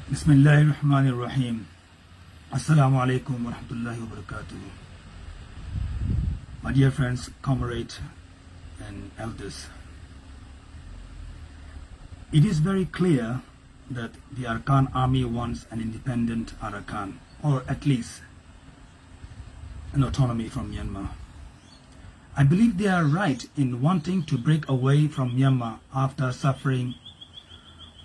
Bismillahirrahmanirrahim. Assalamu alaikum wa rahmatullahi wa barakatuh. My dear friends, comrades and elders, it is very clear that the Arakan army wants an independent Arakan, or at least an autonomy from Myanmar. I believe they are right in wanting to break away from Myanmar after suffering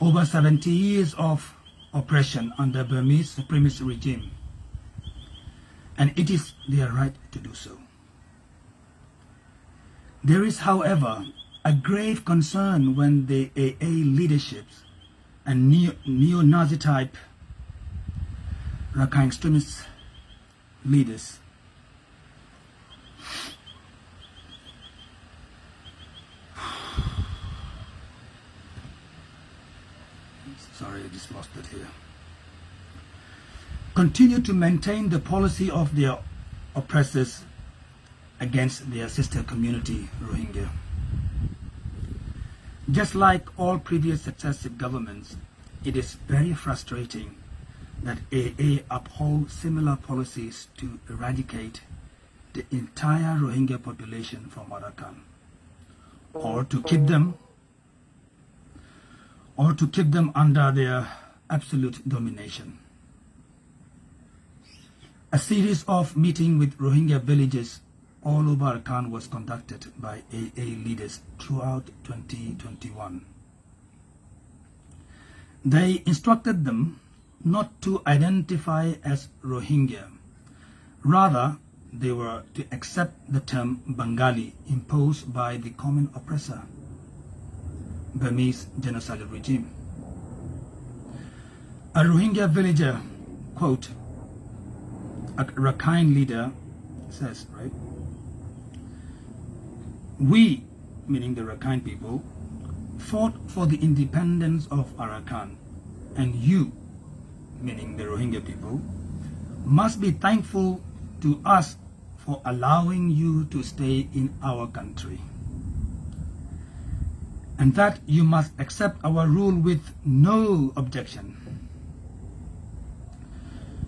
over 70 years of oppression under Burmese supremacist regime, and it is their right to do so. There is, however, a grave concern when the AA leaderships and neo-Nazi type Rakhine extremist leaders I just lost it here. Continue to maintain the policy of their oppressors against their sister community, Rohingya. Just like all previous successive governments, it is very frustrating that AA upholds similar policies to eradicate the entire Rohingya population from Arakan, or to keep them under their absolute domination. A series of meetings with Rohingya villages all over Arakan was conducted by AA leaders throughout 2021. They instructed them not to identify as Rohingya. Rather, they were to accept the term Bengali imposed by the common oppressor, Burmese genocidal regime. A Rohingya villager, quote, a Rakhine leader says, right, "We," meaning the Rakhine people, "fought for the independence of Arakan, and you," meaning the Rohingya people, "must be thankful to us for allowing you to stay in our country, and that you must accept our rule with no objection.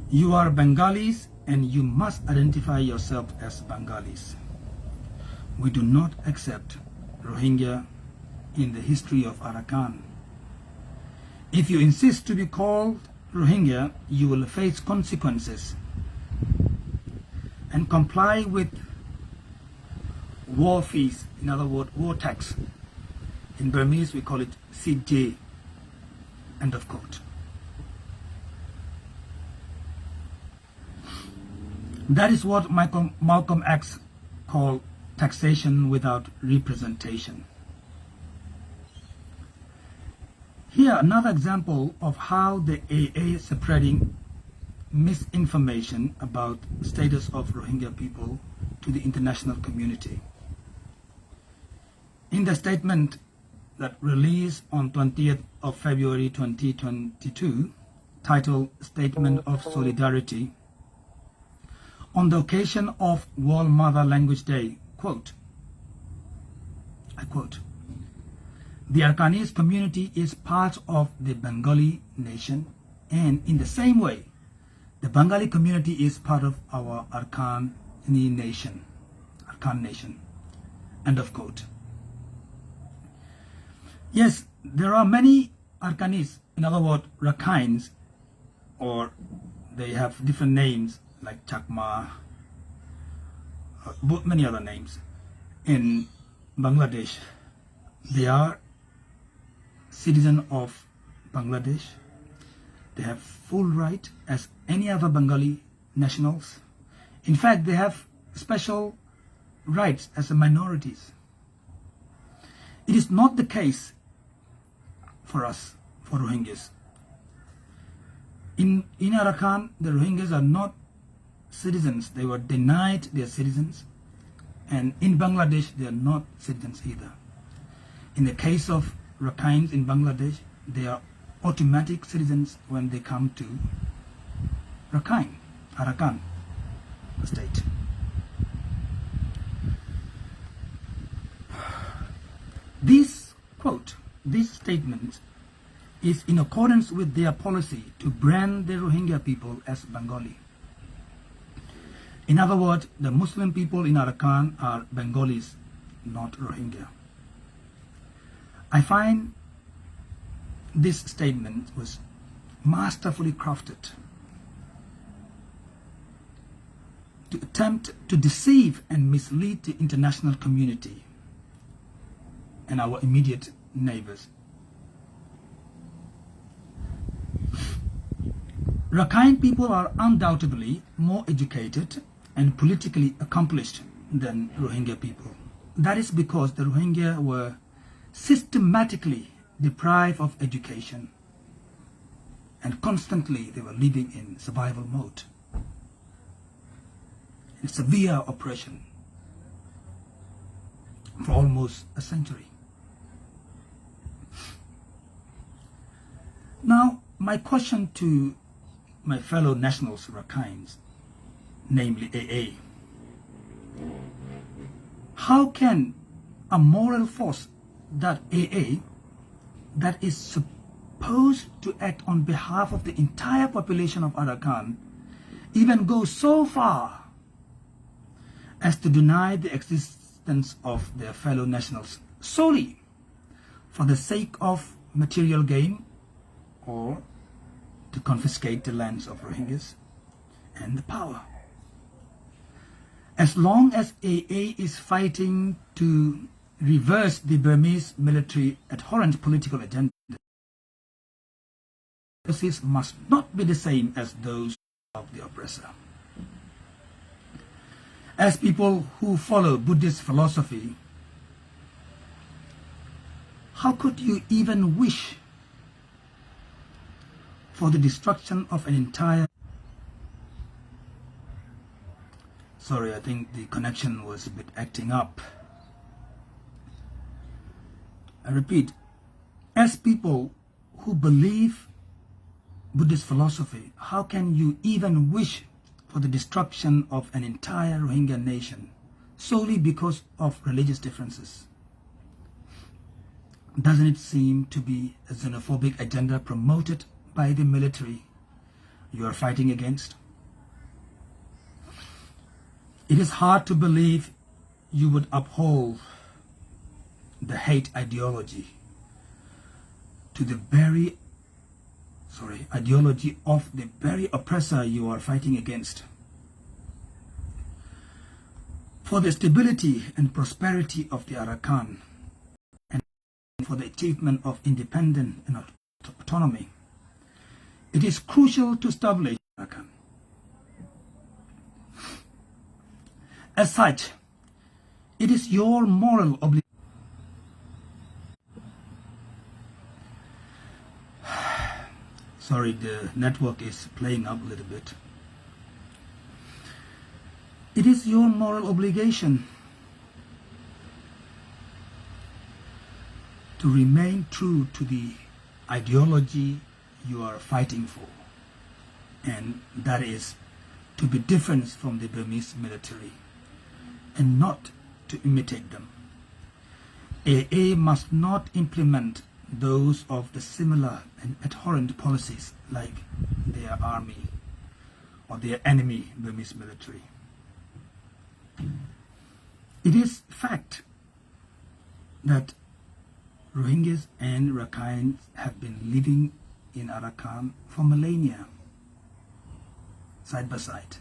You are Bengalis and you must identify yourself as Bengalis. We do not accept Rohingya in the history of Arakan. If you insist to be called Rohingya, you will face consequences and comply with war fees, in other words, war tax. In Burmese, we call it CJ." End of quote. That is what Malcolm X called taxation without representation. Here, another example of how the AA is spreading misinformation about the status of Rohingya people to the international community. In the statement that released on 20th of February 2022, titled Statement of Solidarity, on the occasion of World Mother Language Day, quote, I quote, "The Arakanese community is part of the Bengali nation, and in the same way, the Bengali community is part of our Arakan nation. End of quote. Yes, there are many Arakanese, in other words, Rakhines, or they have different names like Chakma, many other names, in Bangladesh. They are citizens of Bangladesh. They have full right as any other Bengali nationals. In fact, they have special rights as minorities. It is not the case for us, for Rohingyas. In Arakan, the Rohingyas are not citizens. They were denied their citizens, and in Bangladesh they are not citizens either. In the case of Rakhines in Bangladesh, they are automatic citizens when they come to Arakan state. This quote, this statement is in accordance with their policy to brand the Rohingya people as Bengali. In other words, the Muslim people in Arakan are Bengalis, not Rohingya. I find this statement was masterfully crafted to attempt to deceive and mislead the international community and our immediate neighbors. Rakhine people are undoubtedly more educated and politically accomplished than Rohingya people. That is because the Rohingya were systematically deprived of education and constantly they were living in survival mode, in severe oppression for almost a century. Now, my question to my fellow nationals Rakhines, namely AA, how can a moral force that AA, that is supposed to act on behalf of the entire population of Arakan, even go so far as to deny the existence of their fellow nationals solely for the sake of material gain or to confiscate the lands of Rohingyas and the power? As long as AA is fighting to reverse the Burmese military abhorrent political agenda, policies must not be the same as those of the oppressor. As people who follow Buddhist philosophy, how could you even wish for the destruction of an entire... Sorry, I think the connection was a bit acting up. I repeat, as people who believe Buddhist philosophy, how can you even wish for the destruction of an entire Rohingya nation solely because of religious differences? Doesn't it seem to be a xenophobic agenda promoted by the military you are fighting against? It is hard to believe you would uphold the hate ideology to the very ideology of the very oppressor you are fighting against. For the stability and prosperity of the Arakan and for the achievement of independence and autonomy, it is crucial to establish Arakan. As such, it is your moral obligation. Sorry, the network is playing up a little bit. It is your moral obligation to remain true to the ideology you are fighting for, and that is to be different from the Burmese military and not to imitate them. AA must not implement those of the similar and abhorrent policies like their army or their enemy Burmese military. It is fact that Rohingyas and Rakhines have been living in Arakan for millennia, side by side.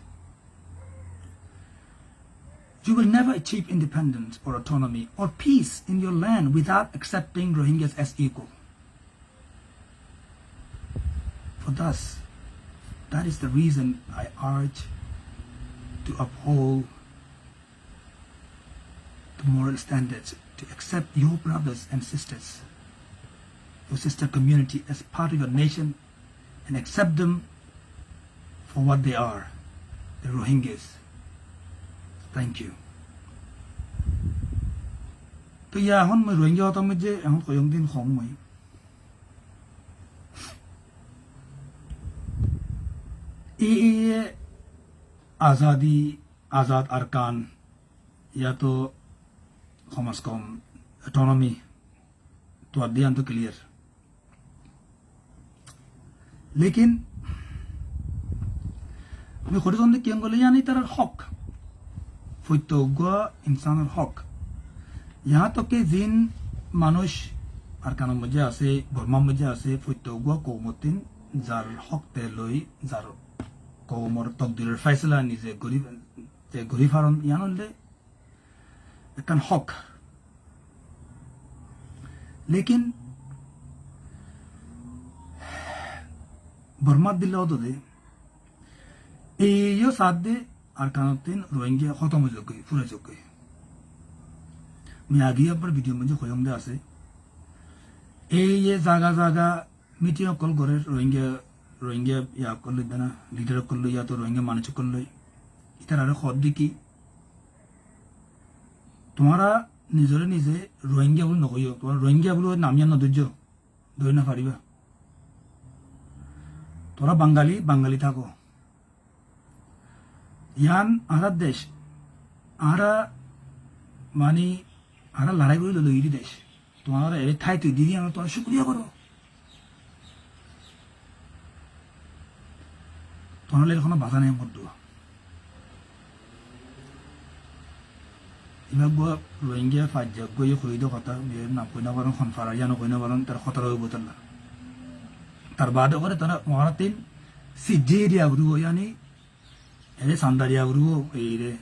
You will never achieve independence or autonomy or peace in your land without accepting Rohingyas as equal. For thus, that is the reason I urge to uphold the moral standards, to accept your brothers and sisters, your sister community as part of your nation and accept them for what they are, the Rohingyas. Thank you. तो या हन में Rohingya तो मुझे हम को young दिन खोंग में ये आज़ादी आज़ाद अरकान या तो कम से कम ऑटोनॉमी तो अध्ययन तो क्लियर लेकिन আমি হরিজনকে কি বলে জানি তার হক ফৈতজ্ঞ ইনসানের হক यहाँ तक कि जिन মানুষ আর কানের মধ্যে আছে বর্মার মধ্যে আছে ফৈতজ্ঞ কৌমতিন যার হক তে লই যার কৌমর তকদিরের ফয়সালা নিজে গরিব হারন ইয়ানলে একখান হক लेकिन बर्मा दिल्ला दे यो साथ दे अरकानतीन रोहिंग्या खत्म हो गई पूरा हो गई मैं आगे पर वीडियो मुझे खोयम दे आसे ये जागा जागा मीटिंग कॉल करे रोहिंग्या या कॉल देना लीडर कॉल या तो रोहिंग्या मानच कॉल इतना रे खुद दी की तुम्हारा নিজরে নিজে রোহিঙ্গা বলে নকইও তোমার রোহিঙ্গা বলে নাম জানো ধৈর্য না পারিবা তোরা বাঙালি থাকো ইয়ান আরা দেশ আরা মানে আরা লড়াই করে লইলি দেশ তোমার এ ঠাই তুই দিদি আমরা তোমার শুকরিয়া করো তোমার এর কোনো বাধা নেই মধ্য ইমাগো রোহিঙ্গা ফাজ্জা গই হইদো কথা মের নাম কইনা বারণ খনফারা জানো কইনা বারণ তার খতরা হইব তার বাদ করে তারা মহারাতিন সিজেরিয়া গুরু यानी এরে সান্দারিয়া গুরু এই রে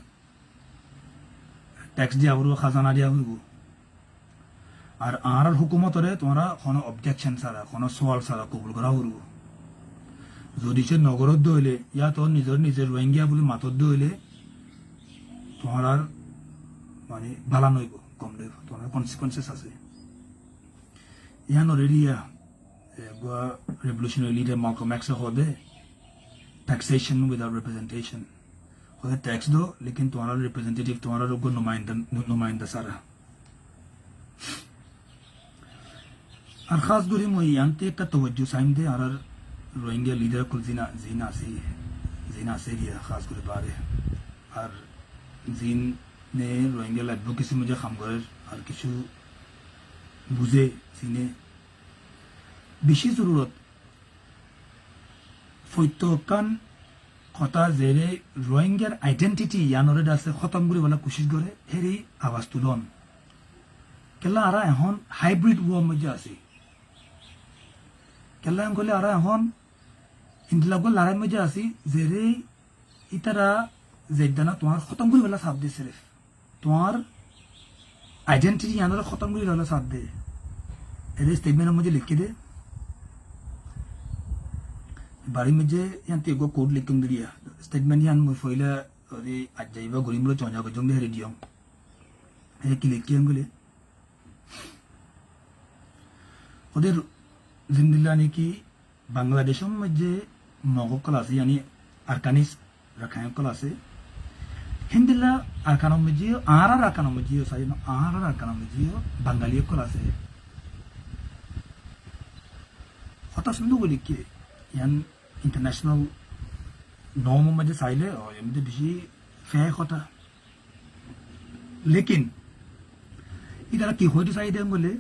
ট্যাক্স দিয়া গুরু খাজানা দিয়া গুরু আর আর হুকুমতরে তোমরা কোনো অবজেকশন ছাড়া কোনো সওয়াল ছাড়া কবুল করা গুরু যদি সে নগরত দইলে ইয়া তো নিজের রোহিঙ্গা বলে মাতত দইলে তোমার মানে বালা নইব কম নইব তোমার কনসিকুয়েন্সেস আছে ইয়ান already revolutionary leader Malcolm X होदे taxation without representation होदे tax दो लेकिन तुम्हारा representative तुम्हारा लोगों नुमाइंदा सारा और खास दूरी में यांते का तवज्जो साइम दे और रोहिंग्या लीडर कुल जीना से दिया खास दूरी बारे और जीन ने रोहिंग्या एडवोकेसी मुझे काम करे और किसी बुझे सीने বেশি জরুরত ফৈতকান কথা জেরে রোহিঙ্গার আইডেন্টিটি ইয়ানরে আছে খতম করে বলা কোশিশ করে হেরি আওয়াজ তুলন কেলা আরা এখন হাইব্রিড ওয়ার মধ্যে আছে কেলা গলে আরা এখন ইন্দিলাগ লড়াই মধ্যে আছে জেরে ইতারা জেদানা তোমার খতম করে বলা সাথ দে সিরিফ তোমার আইডেন্টিটি ইয়ানরে খতম করে বলা সাথ দে এর স্টেটমেন্টের মধ্যে লিখে দে बारी में जे यहाँ तेगो कोड लिखूं दिया स्टेटमेंट यहाँ मुफैला और ये अजाइबा गुरिमलो चौंजा को जोंगे रेडियो है कि लिखिए अंगुले उधर जिंदगी ने की बांग्लादेशों में जे नौको क्लासे यानी अरकानिस रखाएं क्लासे हिंदीला अरकानों में जियो आरा अरकानों में जियो साइनो आरा अरकानों में जियो बंगाली क्लासे होता सुनो बोली कि यान इंटरनेशनल नॉर्म में जो साइले और ये मुझे भी फेयर होता लेकिन इधर की हो जो साइड है बोले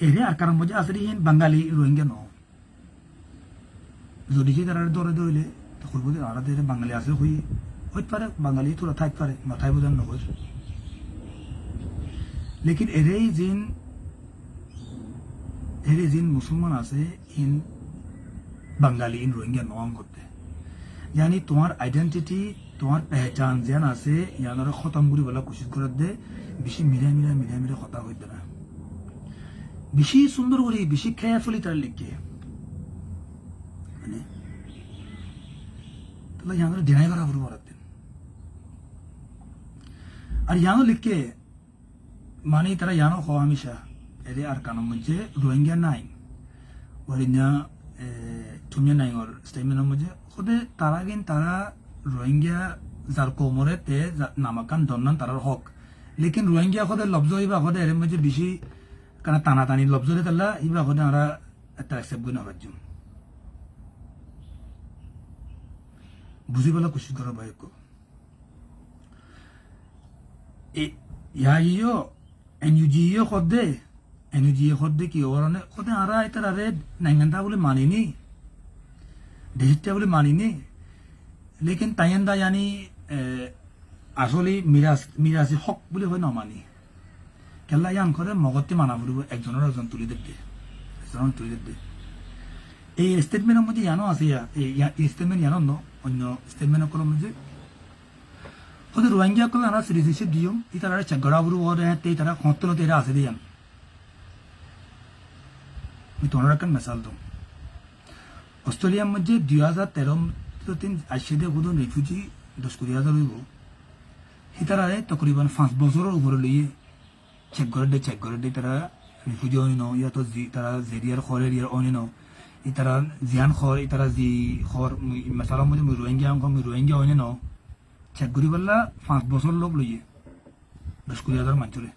एरिया आकार मुझे असली हैं बंगाली रोहिंग्या नो जो डिजे तरह दौरे तो खुद बोले आरा तेरे बंगाली आसे हुई हो पर बंगाली थोड़ा था पर माथा बुझान न हो लेकिन एरे जिन मुसलमान आसे इन बंगाली इन रोहिंग्या नॉन होते यानी तुम्हार आइडेंटिटी तुम्हार पहचान जैन आसे यानी खत्म बुरी वाला कोशिश कर दे बिशी मिला खता हो देना बिशी सुंदर करी बिशी केयरफुली तार लिखे यानी तो यहाँ डिनाई करा बुरी बात और यहाँ लिखे मानी तरह यहाँ खो हमेशा एरे अरकानों मुझे रोहिंग्या नाइन और इन्हें तुम्हें नाइन और स्टेटमेंट मुझे खुदे तारा रोहिंग्या जार कोमरे ते नामकान दोनन तारा हक लेकिन रोहिंग्या खुदे लफ्ज़ों इबा खुदे एरे मुझे बिशी करना तानी लफ्ज़ों दे तल्ला इबा खुदे आरा एक्सेप्ट गुना बच्चों बुझी वाला कोशिश करो भाई को या यो एनयूजी यो खुदे এনজিএ হদ্দে কি ওরনে ওতে আরা এটার আরে নাইঙ্গানটা বলে মানিনি দেশটা বলে মানিনি লেকিন তাইয়ান্দা জানি আসলে মিরাজি হক বলে হয় না মানি কেলা ইয়ান করে মগতে মানা পড়ব একজনের একজন তুলে দেবে একজন তুলে দেবে এই স্টেটমেন্টের মধ্যে জানো আছে এই স্টেটমেন্ট জানো ন অন্য স্টেটমেন্ট করার মধ্যে ওদের রোহিঙ্গা কল আনা সিটিজেনশিপ দিও এই তারা চাগড়া বুড়ো ওর তে তারা খতল তেরা আছে দিয়ান আমি তোমার একটা মিসাল দাও অস্ট্রেলিয়ার মধ্যে 2013 আসছে কোনো রিফিউজি 10,000 হইব হিতারারে তকরিবান 5 বছরের উপরে লইয়ে চেক করে দে তারা রিফিউজি অনিন ইয়া তো তারা জেরিয়ার খরের ইয়ার অনিন ই তারা জিয়ান খর ই তারা জি খর মিসালের মধ্যে রোহিঙ্গা অনিন চেক করি বললা 5 বছর লোক লইয়ে 10,000 মানুষরে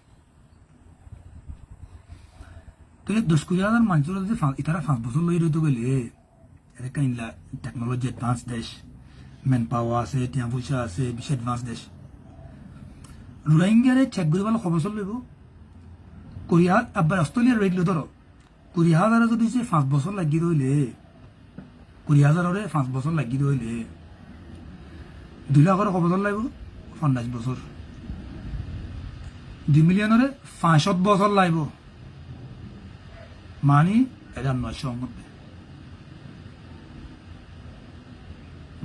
তাহলে 10,000 মানুষরে যদি ইতারা 5 বছর লইয়ে রইতে গেলে এটা ইনলা টেকনোলজি অ্যাডভান্স দেশ ম্যান পাওয়ার আছে টিয়া পয়সা আছে বেশি অ্যাডভান্স দেশ রোহিঙ্গারে চেক করি বলা খবর লইব কোরিয়া আবার অস্ট্রেলিয়ার রেট লো ধরো 20,000 যদি 5 বছর লাগি রইলে 20,000 5 বছর লাগি রইলে 2 লাখের খবর লাগবে 50 বছর 2 মিলিয়নের 65 বছর লাগব মানি এটা 900 মধ্যে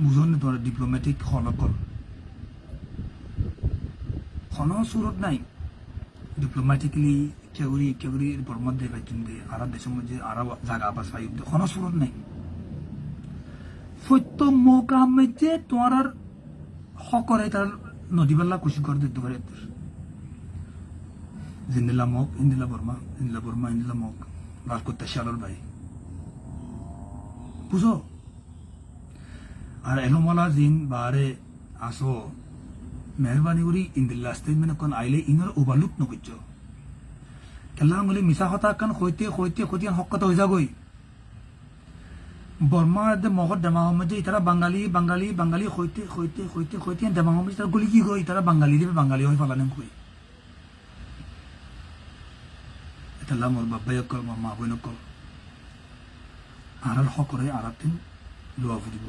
বুঝুন তোমার ডিপ্লোম্যাটিক হলকল কোনো সুরত নাই ডিপ্লোম্যাটিকলি কেউরি মধ্যে পাইছেন আরব দেশের মধ্যে আরব জায়গা আবাস পাই কোনো সুরত নাই সত্য মৌকা মধ্যে তোমার হকরে তার নদীবেলা খুশি করে দিতে পারে জিন্দিলা মক ইন্দিলা বর্মা মক রাজকোট শালর ভাই বুঝো আর এলোমালা জিন বারে আসো মেহরবানি করি ইন্দিল্লা স্টেটমেন্ট কোন আইলে ইনর ওভারলুক নকইছ কেলা বলে মিছা কথা কান হইতে হক কথা হয়ে যাগই বর্মা মহর দেমা মধ্যে ইতারা বাঙালি হইতে দেমা মধ্যে তারা গুলি কি গই তারা বাঙালি হয়ে ফালানেম কই এটা মোর বাবাই কল মা বইন কল আর হক করে আর তিন লোয়া ফুরিব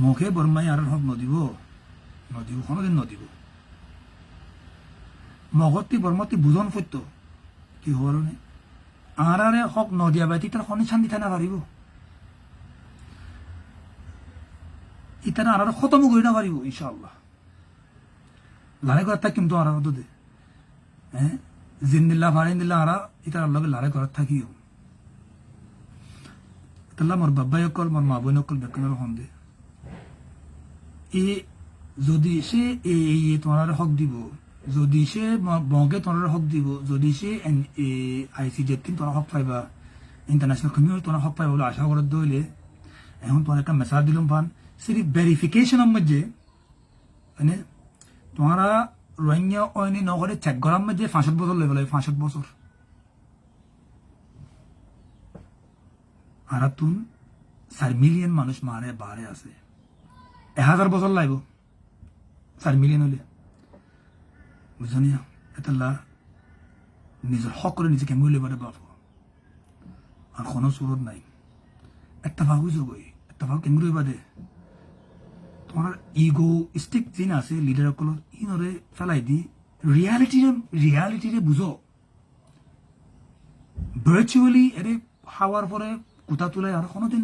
মুখে বর্মাই আর হক নদিব কোনোদিন নদিব মগতি বর্মতি বুঝন ফত্য কি হল নে আর হক নদিয়া বাইতি তার খনি শান্তি থানা পারিব ইতারা আর খতম করে না পারিব ইনশাআল্লাহ লড়াই করার থাক কিন্তু আর দে হ্যাঁ জিন্দিল্লা ফারিন্দিল্লা আর ইতার লগে লড়াই করার থাকিও তাহলে মোর বাবাই অকল মোর মা বোন অকল বেকনের সন্দে যদি সে তোমার হক দিব যদি সে বঙ্গে তোমার হক দিব যদি সে ICJ তোমার হক পাইবা ইন্টারন্যাশনাল কমিউনিটি তোমার হক পাইবা বলে আশা করে দইলে এখন তোমার একটা মেসেজ দিলাম পান সিরি ভেরিফিকেশনের মধ্যে মানে তোমারা রোহিঙ্গা অয়নি নগরে চেক করার মধ্যে 65 বছর লেগে লাগে 65 বছর আর তুন 4 মিলিয়ন মানুষ মারে বারে আছে 1000 বছর লাগবে 4 মিলিয়ন হলে বুঝনিয়া এটা নিজের হক করে নিজেকে মূল্য বাড়ে বাপ আর কোনো সুরত নাই একটা ভাগ হয়েছে গই একটা ভাগ কেমন বাদে তোমার ইগো স্টিক যিনি আছে লিডার সকল ইনরে ফেলাই দি রিয়ালিটিরে বুঝো ভার্চুয়ালি এরে খাওয়ার পরে কুতা তুলে আর কোনোদিন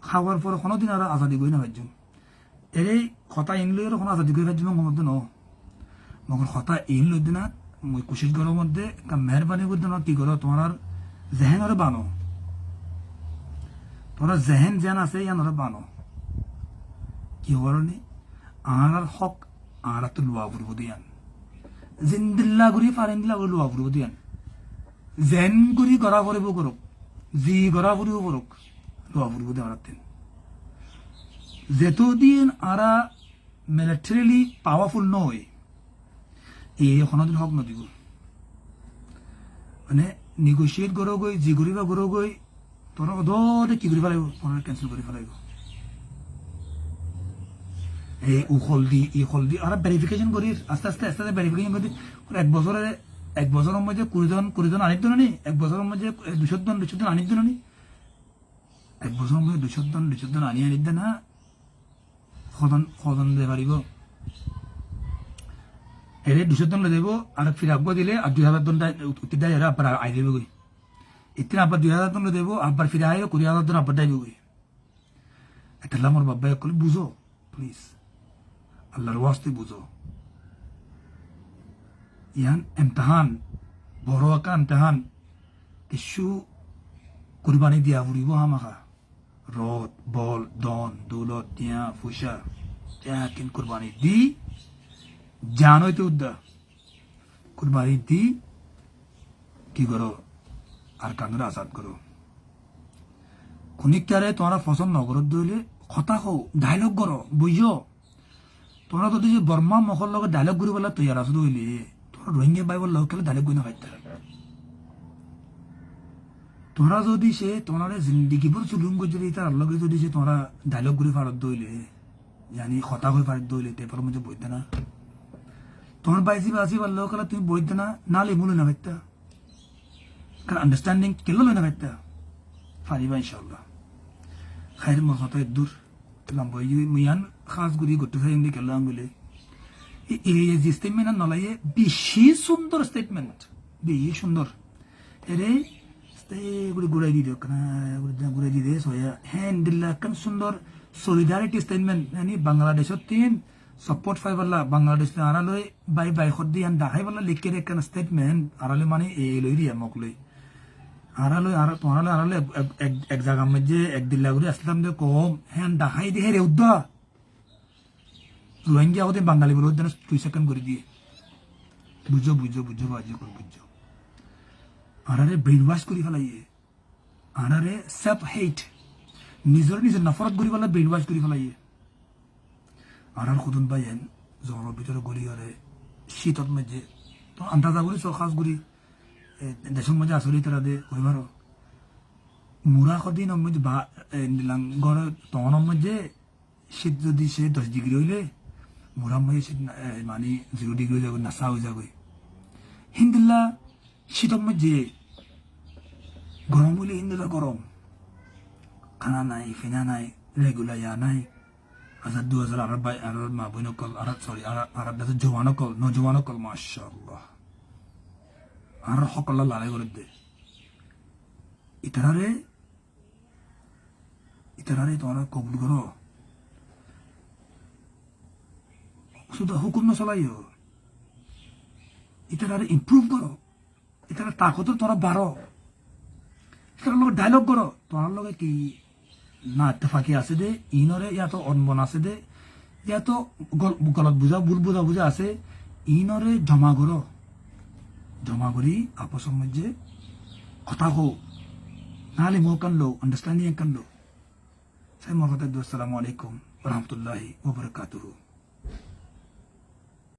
খাওয়ার পরে কোনোদিন আর আজাদি গই না ভাজ্য এই কথা ইনলে কোনো আজাদি গই ভাজ্য মধ্যে ন মগর কথা ইনল দিনা মই কোশিশ করার মধ্যে একটা মেহরবানি করতে না কি করো তোমার জেহেন আর বানো তোরা জেহেন যেন আছে ইয়ান আর বানো কি হরনি আর হক আর তো লোয়া ফুরব দিয়ান জিন্দিল্লা গুরি ফারিন্দিল্লা গুরি লোয়া ফুরব দিয়ান জেন গুরি গড়া ফুরিব করুক জি গড়া ফুরিব করুক লোয়া ফুরব দিয়ে আর যেতদিন আরা মিলিটারিলি পাওয়ারফুল নয় কোনোদিন হক নদিব মানে নিগোসিয়েট করো গই জি ঘুরিবা করো গই তোরা অদরে কি ঘুরি ফেলাইব তোরা ক্যান্সেল করে ফেলাইব এই ই হলদি আর ভেরিফিকেশন করি আস্তে আস্তে ভেরিফিকেশন করি 1 বছরে এক বছরের মধ্যে 20 জন আনিত নি এক বছরের মধ্যে 200 জন আনিত নি এক বছরের মধ্যে 200 জন আনি আনিত না সদন দিতে পারিব এরে 200 জন দেব আর ফিরাব দিলে আর 2000 জন উত্তর দেয় এরা আবার আই দেবে কই ইতিন আবার 2000 জন দেব আবার ফিরে আয় 20,000 জন আবার দেবে কই এটা আমার বাবা কল বুঝো প্লিজ আল্লাহর ওয়াস্তে বুঝো ইয়ান ইমতিহান বড় একটা ইমতিহান কিছু কুরবানি দিয়া ফুরিব আমাকা রদ বল দন দৌলত তিয়া ফুসা কিন কুরবানি দি জানোই তো উদ্দা কুরবানি দি কি করো আর কাঙ্গরা আজাদ করো খুনিকারে তোমরা পছন্দ নগর দইলে কথা কও ডায়লগ করো বুঝো তোমরা যদি যে বর্মা মহল লগে ডায়লগ করি বলা তৈয়ার আছো দইলে তোমরা রোহিঙ্গা বাইবল লগে খেলে ডায়লগ কই না খাইতা তোমরা যদি সে তোমার জিন্দিগি ভর চুলুম গজরি তার লগে যদি সে তোমরা ডায়লগ করি ফারত দইলে জানি কথা কই ফারত দইলে পেপার মধ্যে বইতে না তোমার বাইজি বাজি বললো কলা তুমি বইতে না নালে বলে না ভাইতা কারণ আন্ডারস্ট্যান্ডিং কেলো লয় না ভাইতা ফারিবা ইনশাআল্লাহ খাইর মোর কথা দূর লম্বই মিয়ান খাস গুরি গট্টু খাই এমনি কেলো আঙ্গুলে এই যে স্টেটমেন্ট নলাইয়ে বেশি সুন্দর স্টেটমেন্ট বেশি সুন্দর এরে ঘুরাই দিয়ে ঘুরাই দিয়ে সোয়া হ্যাঁ দিল্লা কান সুন্দর সলিডারিটি স্টেটমেন্ট yani বাংলাদেশত তিন সাপোর্ট ফাই বললা বাংলাদেশ আরালই বাই বাই খদ্দি আন দাহাই বললা লিখে রে কান স্টেটমেন্ট আরালে মানে এই লই রিয়া মকলই আরালই আর তোরালে আরালে এক জায়গা মধ্যে এক দিল্লা ঘুরে আসলাম যে কম হ্যাঁ দাহাই দিয়ে রে উদ্দা রোহিঙ্গা ওদের বাঙালি বলে 2 সেকেন্ড করে দিয়ে বুঝো বুঝো বুঝো বাজি কর বুঝো আনারে ব্রেন ওয়াশ করি ফেলাইয়ে আনারে সেলফ হেট নিজের নফরত করি ফেলা ব্রেন ওয়াশ করি ফেলাইয়ে আনার খুদুন পাইয়েন জনের ভিতরে গলি আরে শীতত মধ্যে তো আন্দাজা করি সখাস করি দেশের মধ্যে আসলে তারা দে কইবার মুরা কদিন মধ্যে গড় তখনের মধ্যে শীত যদি সে 10 ডিগ্রি হইলে মুরার মধ্যে শীত মানে 0 ডিগ্রি হয়ে যাবে নাসা হয়ে যাবে হিন্দিল্লা শীতর মধ্যে গরম হইলে হিন্দুরা গরম খানা নাই ফিনা নাই রেগুলার ইয়া নাই আজাদ 2000 আর মা বোন কল আর সরি আর দেশের জওয়ান কল নজওয়ান কল মাশাআল্লাহ আর সকল লড়াই করে দে ইতারে তোমরা কবুল করো শুধু হুকুম না চলাইও ইতারে ইমপ্রুভ করো এটার তাকত তোরা বাড়ো এটার লগে ডায়লগ করো তোমার লগে কি না ইত্তেফাকি আছে দে ইনরে ইয়া তো অনবন আছে দে ইয়া তো গলত বুঝা ভুল বুঝা আছে ইনরে জমা করো জমা করি আপসের মধ্যে কথা কো নাহলে মো কানলো আন্ডারস্ট্যান্ডিং কানলো সাই মোর কথা আসসালামু আলাইকুম ওয়া রাহমাতুল্লাহি ওয়া বারাকাতুহু